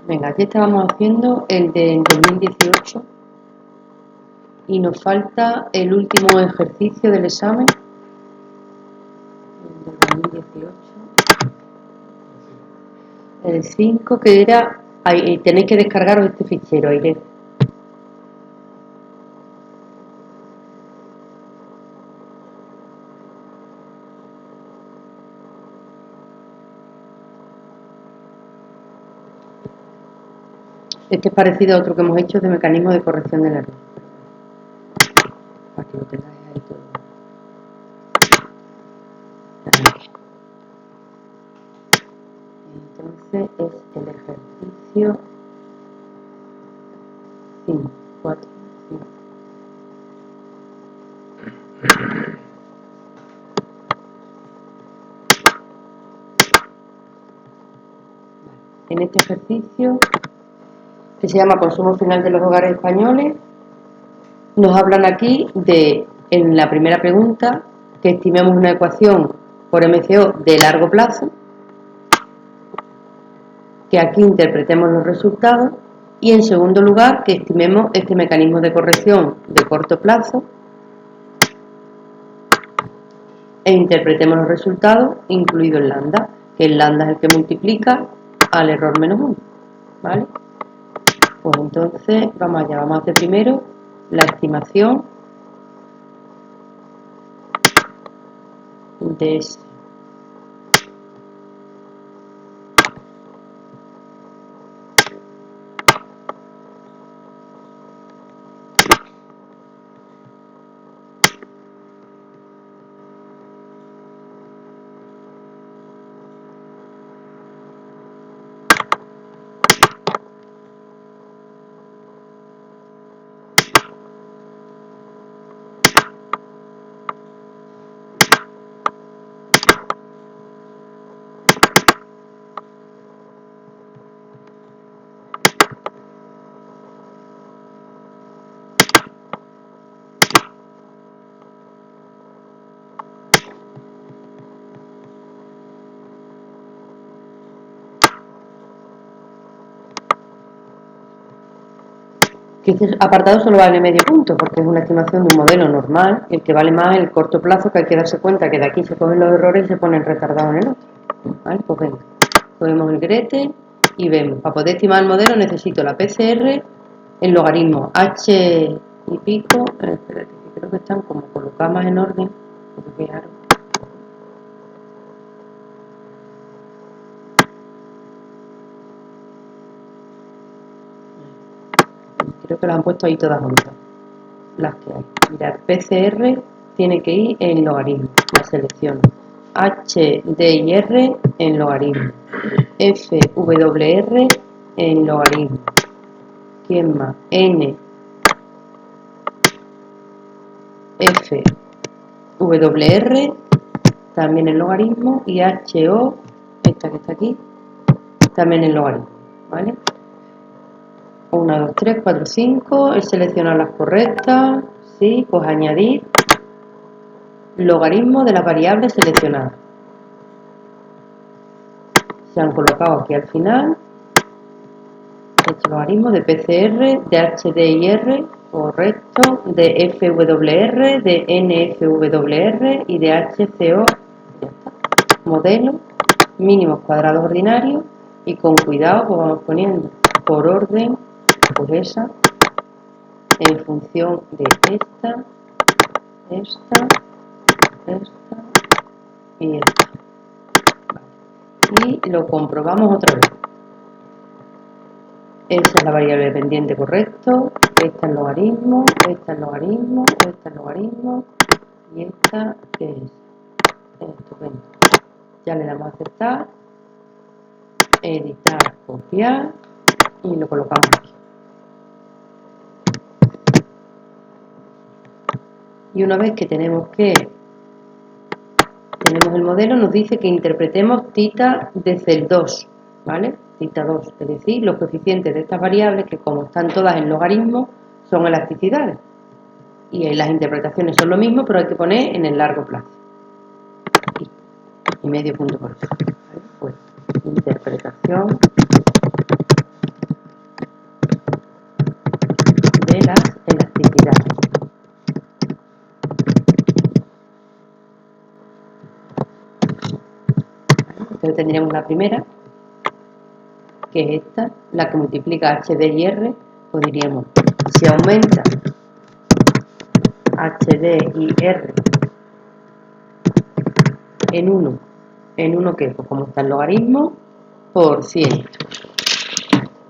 Venga, aquí estábamos haciendo el de 2018 y nos falta el último ejercicio del examen, el de 2018, el 5, que era, ahí, tenéis que descargaros este fichero, Aire. Este es parecido a otro que hemos hecho de mecanismo de corrección del error. Para que lo tengáis ahí todo. Entonces es el ejercicio 5, 4, 5. En este ejercicio, que se llama consumo final de los hogares españoles, nos hablan aquí de, en la primera pregunta, que estimemos una ecuación por MCO de largo plazo, que aquí interpretemos los resultados, y en segundo lugar, que estimemos este mecanismo de corrección de corto plazo e interpretemos los resultados, incluido el lambda, que el lambda es el que multiplica al error menos 1, ¿vale? Pues entonces, vamos a hacer primero la estimación de ese. Que este apartado solo vale medio punto, porque es una estimación de un modelo normal, el que vale más el corto plazo, que hay que darse cuenta que de aquí se cogen los errores y se ponen retardados en el otro. ¿Vale? Pues venga, cogemos el grete y vemos, para poder estimar el modelo necesito la PCR, el logaritmo h y pico, espérate, que creo que están como colocadas más en orden, fijaros. Creo que las han puesto ahí todas juntas, las que hay. Mirad, PCR tiene que ir en logaritmo, la selecciono. H, D y R en logaritmo. F, W, R en logaritmo. ¿Quién más? N, F, W, R también en logaritmo. Y H, O, esta que está aquí, también en logaritmo. ¿Vale? 1, 2, 3, 4, 5. He seleccionado las correctas. Sí, pues añadir logaritmo de las variables seleccionadas. Se han colocado aquí al final. He hecho logaritmo de PCR, de HD y R, correcto, de FWR, de NFWR y de HCO. Ya está. Modelo, mínimos cuadrados ordinarios, y con cuidado pues vamos poniendo por orden, pues esa, en función de esta y esta. Y lo comprobamos otra vez. Esa es la variable dependiente, correcto. Esta es logaritmo, esta es logaritmo, esta es logaritmo. Y esta es estupendo. Ya le damos a aceptar, editar, copiar y lo colocamos aquí. Y una vez que tenemos el modelo, nos dice que interpretemos tita de CEL2, ¿vale? Tita 2, es decir, los coeficientes de estas variables, que como están todas en logaritmo, son elasticidades. Y las interpretaciones son lo mismo, pero hay que poner en el largo plazo. Aquí, y medio punto por eso. ¿Vale? Pues, interpretación Entonces tendríamos la primera, que es esta, la que multiplica HD y R, pues diríamos, si aumenta HD y R en 1, ¿en 1 qué? Pues como está el logaritmo, por 100.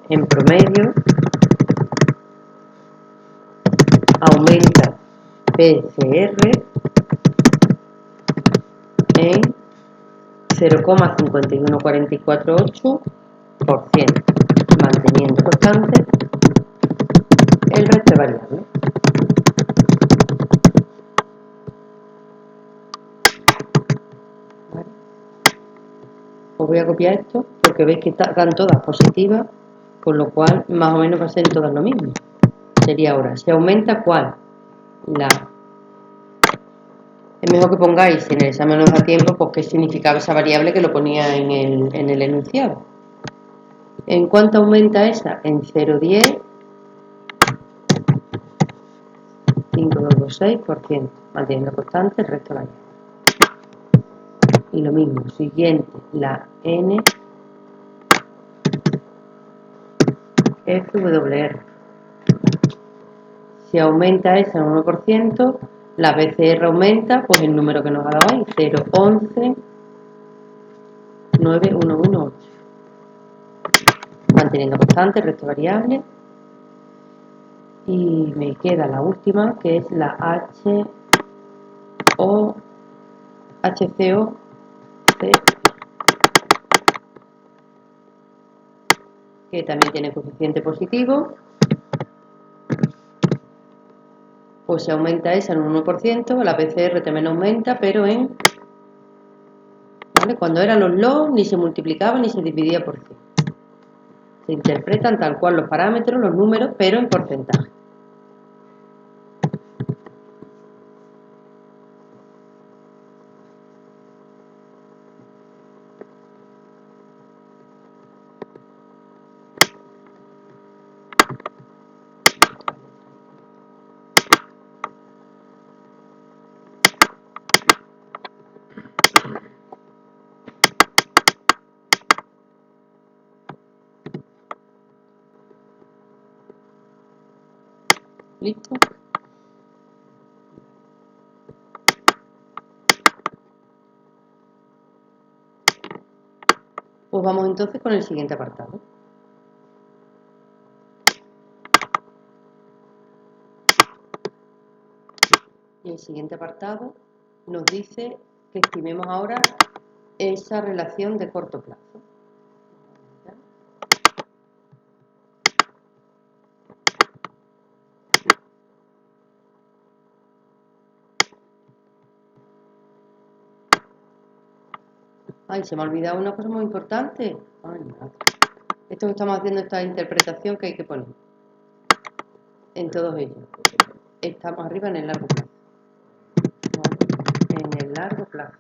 En promedio, aumenta PCR en 0,51448%, manteniendo constante el resto de variables. ¿Vale? Os voy a copiar esto porque veis que están todas positivas, con lo cual más o menos va a ser todas lo mismo. Sería ahora, ¿se aumenta cuál? Es mejor que pongáis, si en el examen no os da tiempo, pues qué significaba esa variable que lo ponía en el enunciado. ¿En cuánto aumenta esa? En 0,10, 5,226%, manteniendo constante el resto de la variable. Y lo mismo, siguiente, la NFWR. Si aumenta esa en 1%, la BCR aumenta, pues el número que nos ha dado ahí, 0,119118. Manteniendo constante el resto de variables. Y me queda la última, que es la HCOC, que también tiene coeficiente positivo. Pues se aumenta esa en un 1%, la PCR también aumenta, pero en... ¿vale? Cuando eran los logs, ni se multiplicaba ni se dividía por 100. Se interpretan tal cual los parámetros, los números, pero en porcentaje. ¿Listo? Pues vamos entonces con el siguiente apartado. Y el siguiente apartado nos dice que estimemos ahora esa relación de corto plazo. Ay, se me ha olvidado una cosa muy importante. Ay, madre. Esto que estamos haciendo, esta interpretación que hay que poner en todos ellos. Estamos arriba en el largo plazo. ¿Vale? En el largo plazo.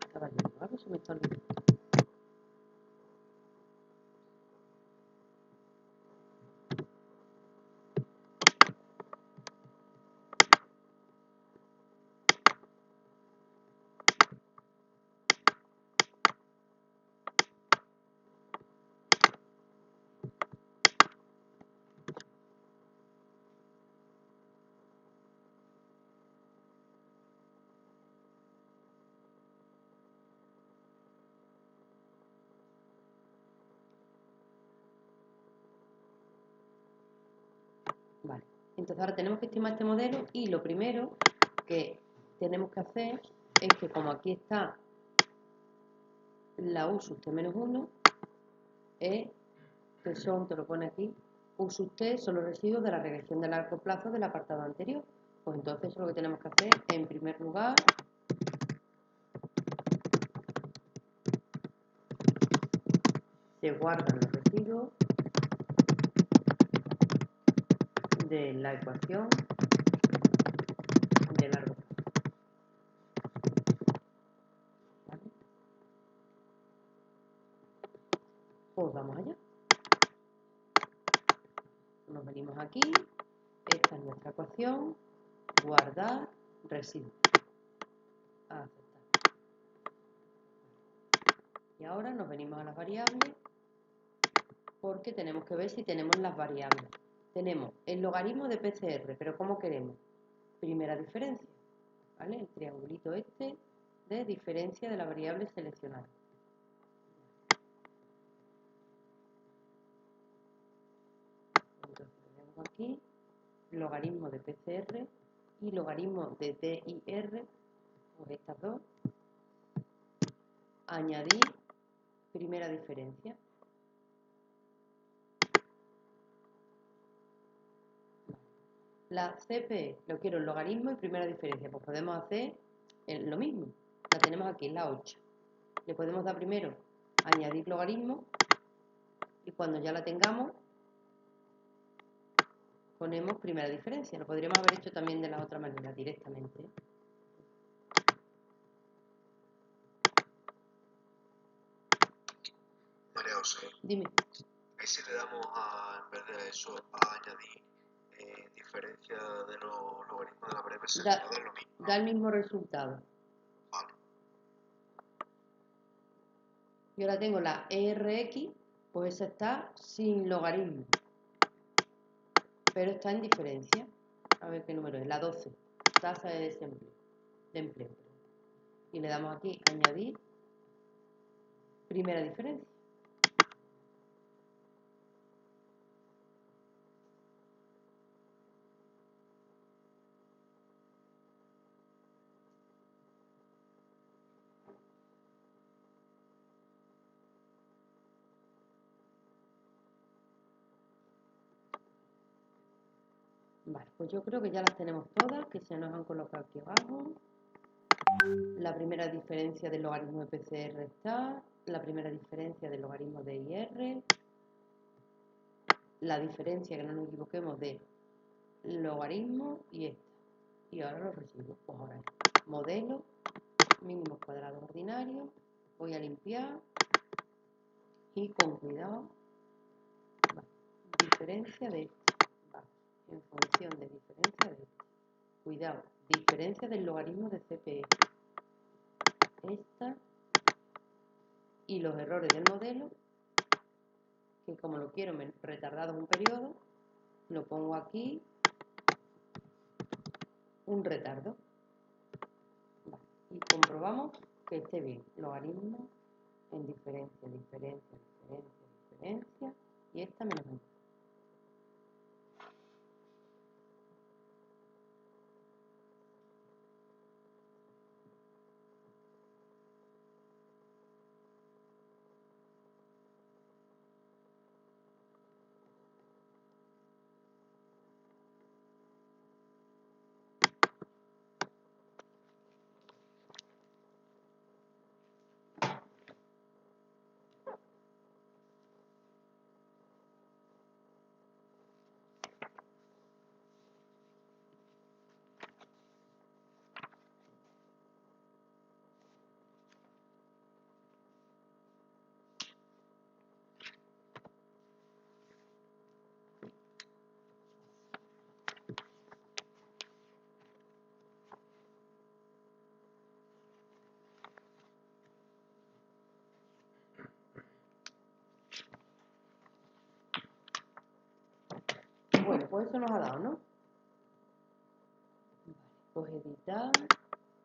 Estaba yendo algo, se me está olvidando. Vale, entonces ahora tenemos que estimar este modelo y lo primero que tenemos que hacer es que como aquí está la U sub t menos 1, que son, te lo pone aquí, U sub t son los residuos de la regresión de largo plazo del apartado anterior. Pues entonces eso lo que tenemos que hacer, en primer lugar, se guardan los residuos de la ecuación de largo plazo. Pues vamos allá. Nos venimos aquí. Esta es nuestra ecuación. Guardar residuo. Aceptar. Y ahora nos venimos a las variables porque tenemos que ver si tenemos las variables. Tenemos el logaritmo de PCR, pero ¿cómo queremos? Primera diferencia, ¿vale? El triangulito este de diferencia de la variable seleccionada. Entonces tenemos aquí logaritmo de PCR y logaritmo de DIR, pues estas dos. Añadir primera diferencia. La CP lo quiero en logaritmo y primera diferencia, pues podemos hacer lo mismo. La tenemos aquí, la 8. Le podemos dar primero añadir logaritmo y cuando ya la tengamos ponemos primera diferencia. Lo podríamos haber hecho también de la otra manera, directamente. María José, Dime. ¿y si le damos en vez de eso, a añadir diferencia de los logaritmos de la variable seleccionada, es lo mismo, ¿no? Da el mismo resultado. Vale. Y ahora tengo la ERX, pues esa está sin logaritmo, pero está en diferencia. A ver qué número es, la 12, tasa de desempleo, de empleo. Y le damos aquí añadir primera diferencia. Vale, pues yo creo que ya las tenemos todas, que se nos han colocado aquí abajo. La primera diferencia del logaritmo de PCR está, la primera diferencia del logaritmo de IR, la diferencia, que no nos equivoquemos, de logaritmo y esta. Y ahora los residuos, pues ahora es modelo, mínimos cuadrados ordinarios, voy a limpiar y con cuidado, vale, diferencia de esto, vale, en función de diferencia de esto. Cuidado, diferencia del logaritmo de CPE. Esta y los errores del modelo, que como lo quiero retardado un periodo, lo pongo aquí, un retardo. Vale, y comprobamos que esté bien. Logaritmo en diferencia, diferencia, diferencia, diferencia, y esta menos 1. Bueno, pues eso nos ha dado, ¿no? Vale, pues editar,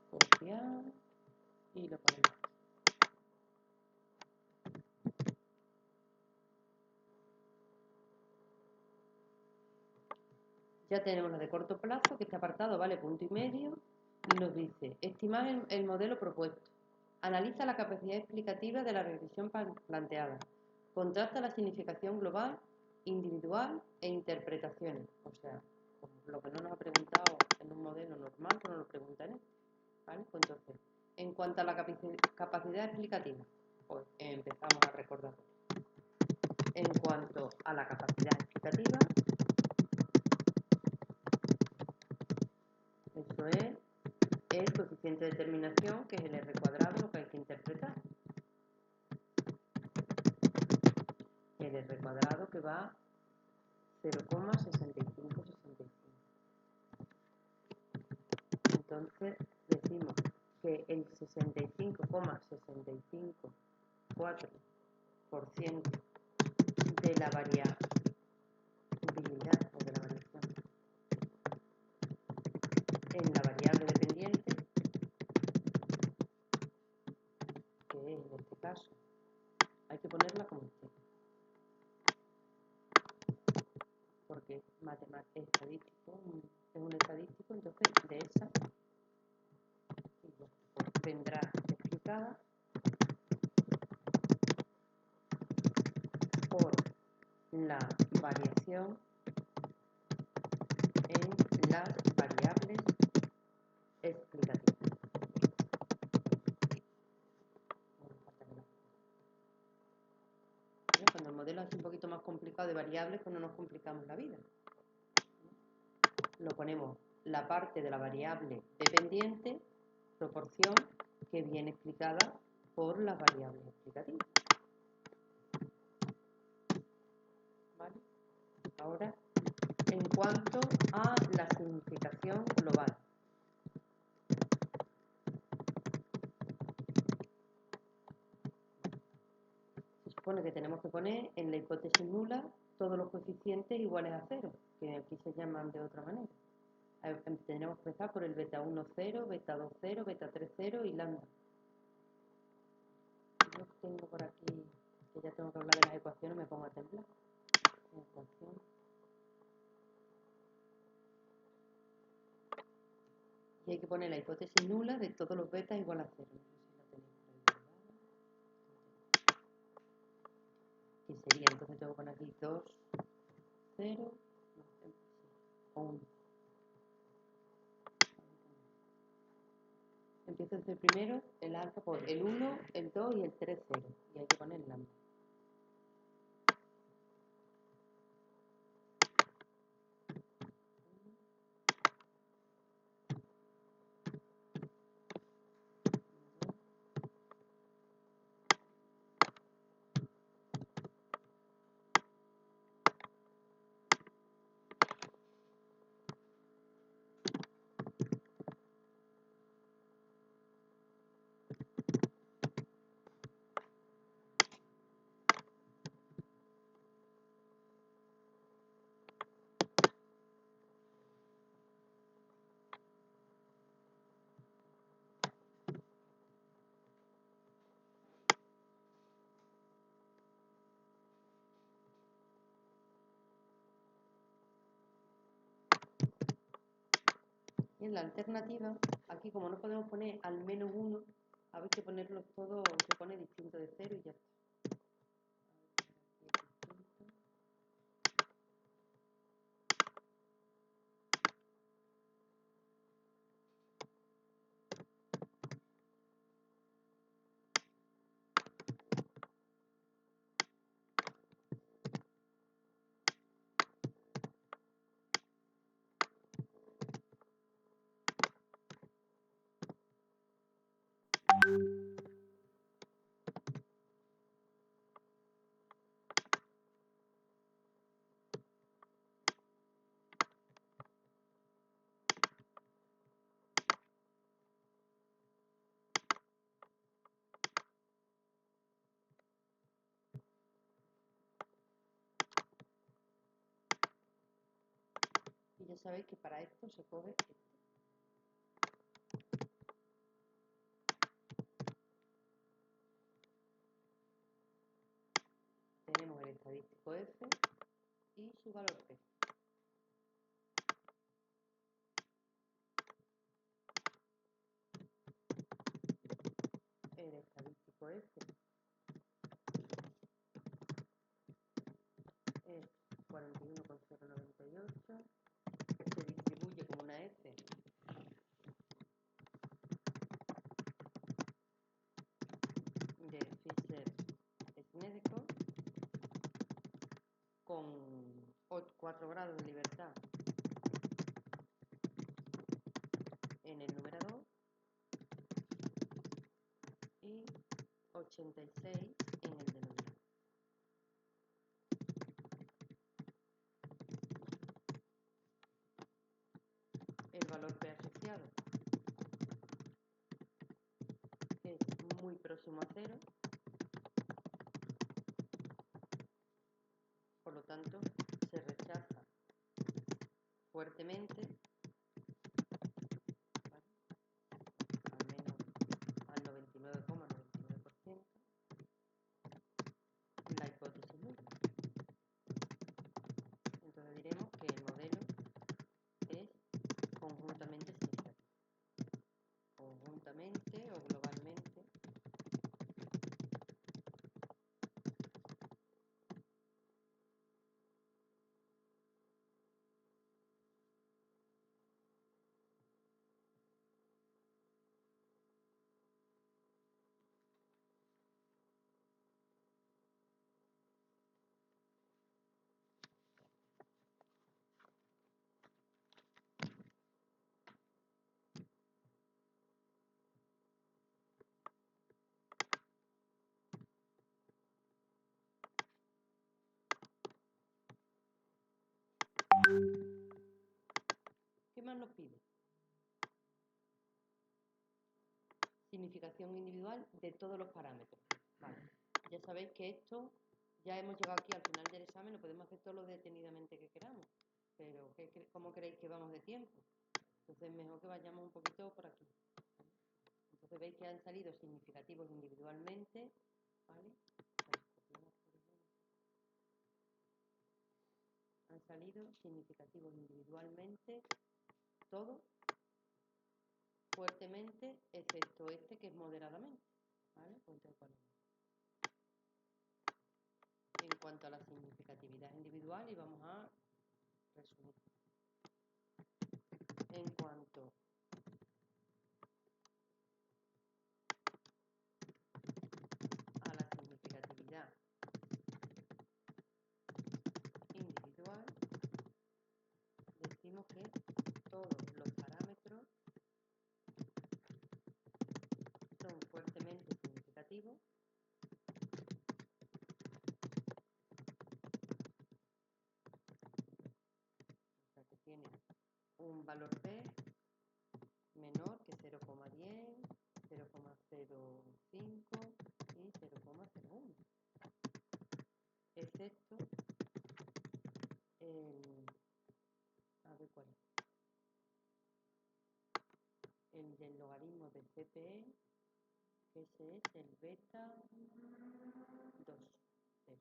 copiar y lo ponemos. Ya tenemos la de corto plazo, que este apartado vale punto y medio, y nos dice, estimar el modelo propuesto. Analiza la capacidad explicativa de la regresión planteada. Contrasta la significación global, individual e interpretaciones. O sea, lo que no nos ha preguntado en un modelo normal, pues nos lo pregunta en este. ¿Vale? Pues entonces, en cuanto a la capacidad explicativa, pues empezamos a recordar. En cuanto a la capacidad explicativa, eso es el coeficiente de determinación, que es el R cuadrado, lo que hay que interpretar. cuadrado que va 0,6565. Entonces decimos que el 65,654% de la variabilidad o de la variación en la variable dependiente, que es en este caso, hay que ponerla como esté, porque es estadístico, es un estadístico, entonces de esa vendrá explicada por la variación en las variables explicativas. Cuando el modelo es un poquito más complicado de variables, pues no nos complicamos la vida. Lo ponemos la parte de la variable dependiente, proporción, que viene explicada por las variables explicativas. ¿Vale? Ahora, en cuanto a la significación global. Se supone que tenemos que poner en la hipótesis nula todos los coeficientes iguales a 0, que aquí se llaman de otra manera. Tenemos que empezar por el beta 1, 0, beta 2, 0, beta 3, 0 y lambda. Yo tengo por aquí, que ya tengo que hablar de las ecuaciones, me pongo a temblar. Ecuación. Y hay que poner la hipótesis nula de todos los betas igual a 0. No sé si la tenéis por ahí. Que sería, entonces tengo que poner aquí 2, 0, o 1. Empiezo desde el primero, el alfa por el 1, el 2 y el 3, 0. Y hay que poner lambda. Y en la alternativa, aquí como no podemos poner al menos 1, habéis que ponerlos todos, se pone distinto de 0 y ya está. Y ya sabéis que para esto se coge este. Tenemos el estadístico F y su valor P. El estadístico F es 41,098, se distribuye como una F de Fisher-Snedecor con 4 grados de libertad en el numerador y 86 en el denominador. próximo a 0, por lo tanto se rechaza fuertemente, ¿vale? Al menos al 99,99%, la hipótesis nula. Entonces diremos que el modelo es conjuntamente significativo. Conjuntamente o globalmente ¿qué más nos pide? Significación individual de todos los parámetros. Vale. Ya sabéis que esto, ya hemos llegado aquí al final del examen, lo podemos hacer todo lo detenidamente que queramos, pero ¿cómo creéis que vamos de tiempo? Entonces mejor que vayamos un poquito por aquí. Entonces veis que han salido significativos individualmente, ¿vale? Han salido significativos individualmente, todos, fuertemente, excepto este que es moderadamente, ¿vale? Pues entonces ponemos. En cuanto a la significatividad individual, y vamos a resumir. En cuanto a la significatividad individual, decimos que todos los parámetros son fuertemente significativos que tienen un valor P menor que 0,10, 0,05 y 0,01, excepto el, a ver cuál es, el del logaritmo del CPE, que ese es el beta 2, 0.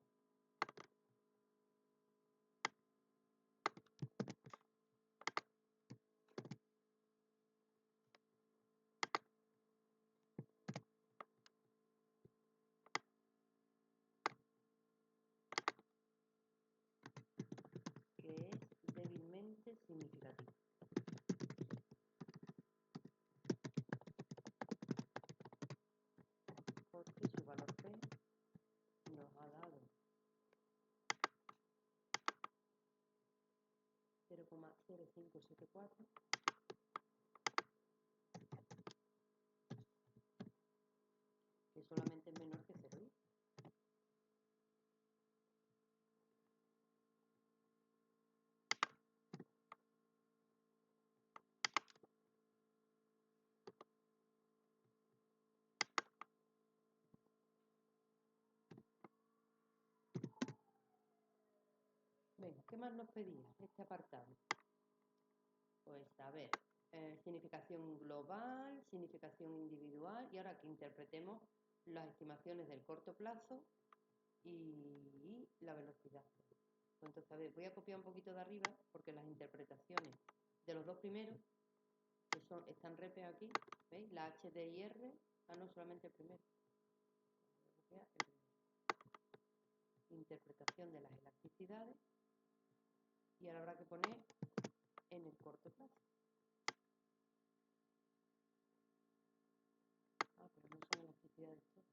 Que es débilmente significativo. Porque su valor P nos ha dado 0,0574, que solamente es menor que 0,10. Venga, ¿qué más nos pedía este apartado? Pues a ver, significación global, significación individual, y ahora que interpretemos las estimaciones del corto plazo y la velocidad. Pues entonces, a ver, voy a copiar un poquito de arriba porque las interpretaciones de los dos primeros que están repe aquí, ¿veis? La H, D y R, no solamente el primero. Voy a copiar el primero. Interpretación de las elasticidades, y ahora habrá que poner en el corto plazo. Pero no son elasticidades todas,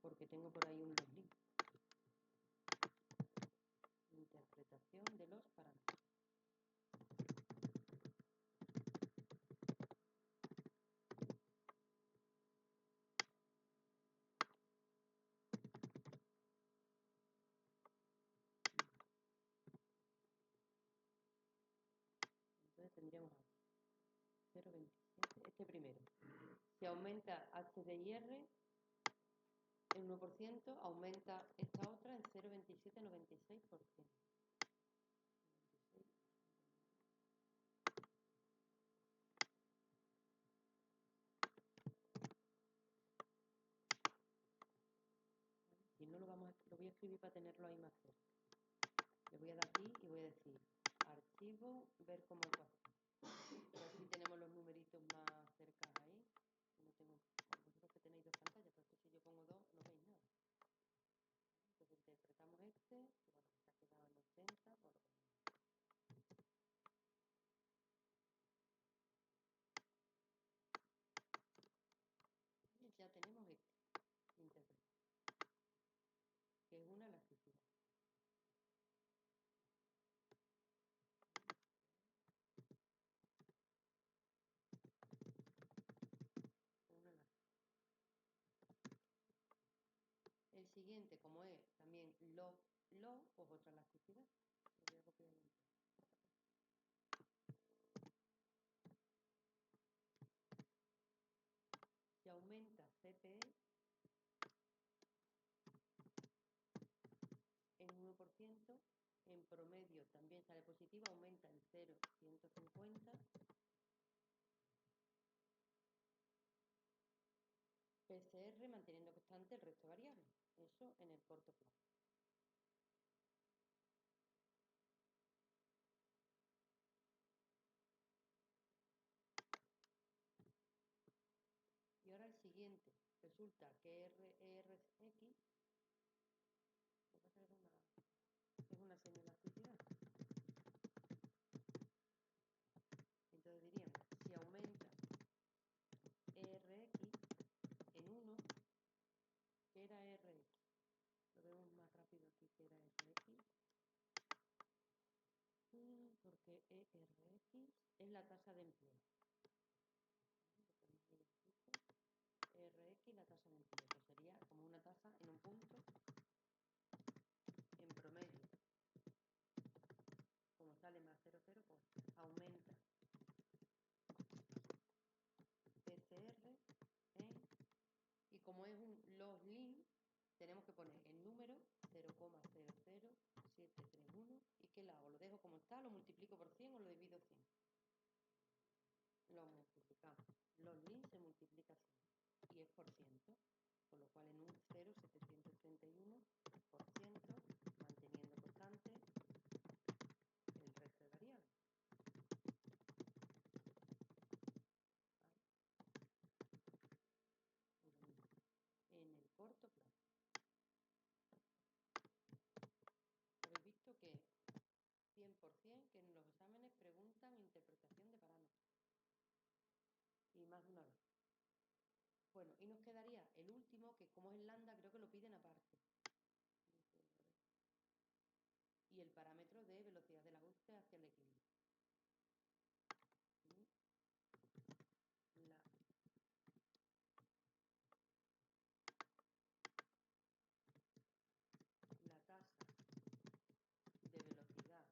porque tengo por ahí un link. Interpretación de los parámetros. Entonces tendríamos aquí 0,27. Este es este primero. Si aumenta H de IR en 1%, aumenta esta otra en 0,2796%. Y no lo voy a escribir para tenerlo ahí más cerca. Le voy a dar aquí y voy a decir archivo, ver cómo ecuación. Y así tenemos los numeritos más cerca ahí. No tengo, vosotros que tenéis dos pantallas, pero si yo pongo dos no veis nada. Entonces interpretamos este, que bueno, se ha quedado en 80, por lo ponemos. Y ya tenemos este interpretado, que es una elasticidad. El siguiente, como es también lo, pues otra elasticidad. Lo voy a copiar en el. Si aumenta CPE en 1%, en promedio también sale positivo, aumenta en 0,150. PCR manteniendo constante el resto variable. Eso en el corto plazo. Y ahora el siguiente. Resulta que RX es una semielasticidad. Entonces diríamos, si aumenta RX en 1, ¿qué era RX? Lo vemos más rápido aquí que era RX. Porque ERX es la tasa de empleo. RX la tasa de empleo, que sería como una tasa en un punto en promedio. Como sale más 0,0, pues aumenta PCR y como es un log link, tenemos que poner el número 0,00731 y ¿qué lo hago? Lo dejo como está, lo multiplico por 100 o lo divido 100. Lo multiplicamos. Log link se multiplica 100 y es por ciento, con lo cual en un 0,731%, manteniendo constante el resto de variables. En el corto plazo. Habéis visto que 100% que en los exámenes preguntan interpretación de parámetros. Y más de una vez. Bueno, y nos quedaría el último, que como es el lambda, creo que lo piden aparte. Y el parámetro de velocidad del ajuste hacia el equilibrio. La tasa de velocidad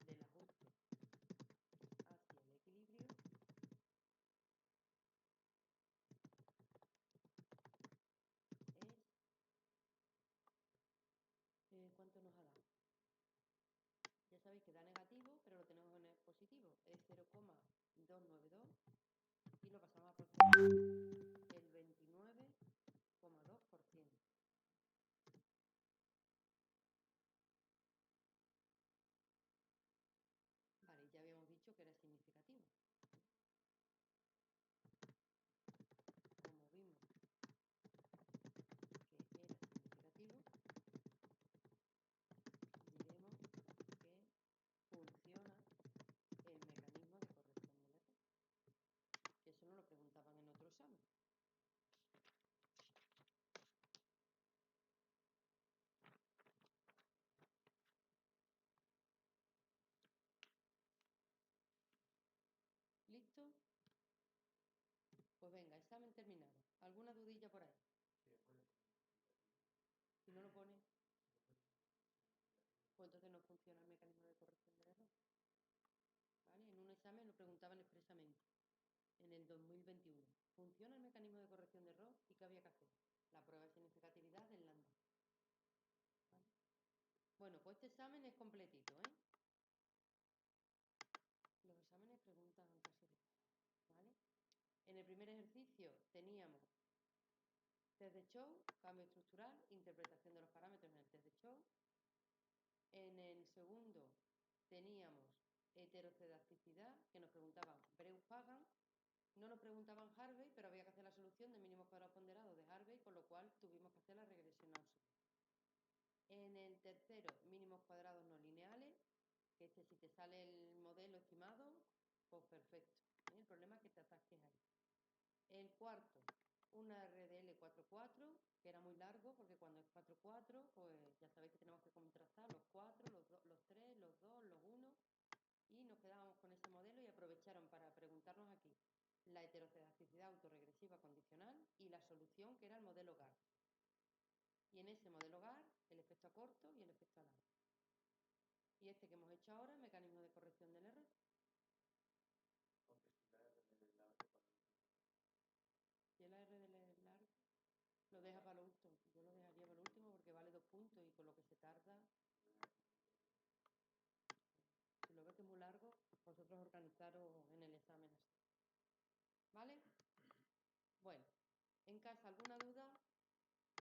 del ajuste hacia el equilibrio es ¿cuánto nos ha dado? Ya sabéis que da negativo, pero lo tenemos en el positivo, es 0,292 y lo pasamos a porcentaje, el 29,2%. Vale, ya habíamos dicho que era significativo. Como vimos que era significativo, diremos que funciona el mecanismo de corrección del error. Que eso no lo preguntaban en otro examen. ¿Listo? Pues venga, examen terminado. ¿Alguna dudilla por ahí? Si no lo pone, pues entonces no funciona el mecanismo de corrección del error. ¿Vale? En un examen lo preguntaban expresamente, en el 2021. ¿Funciona el mecanismo de corrección de error y qué había que hacer? La prueba de significatividad del lambda. ¿Vale? Bueno, pues este examen es completito, ¿eh? Los exámenes preguntan casi de todo, ¿vale? En el primer ejercicio teníamos test de show, cambio estructural, interpretación de los parámetros en el test de show. En el segundo teníamos heterocedacticidad, que nos preguntaban Breuss-Pagan. No nos preguntaban Harvey, pero había que hacer la solución de mínimos cuadrados ponderados de Harvey, con lo cual tuvimos que hacer la regresión Austin. En el tercero, mínimos cuadrados no lineales, que si te sale el modelo estimado, pues perfecto. El problema es que te atasques ahí. El cuarto, una RDL 4,4, que era muy largo, porque cuando es 4,4, pues ya sabéis que tenemos que contrastar los 4, los 3, los 2, los 1, y nos quedábamos con ese modelo y aprovecharon para preguntarnos aquí la heterocedaticidad autorregresiva condicional y la solución, que era el modelo GAR. Y en ese modelo GAR, el efecto a corto y el efecto a largo. Y este que hemos hecho ahora, el mecanismo de corrección del error. Y el R del largo lo deja para lo último. Yo lo dejaría para lo último porque vale 2 puntos y con lo que se tarda. Si lo ves que es muy largo, vosotros organizaros en el examen así. ¿Vale? Bueno, en casa, ¿alguna duda?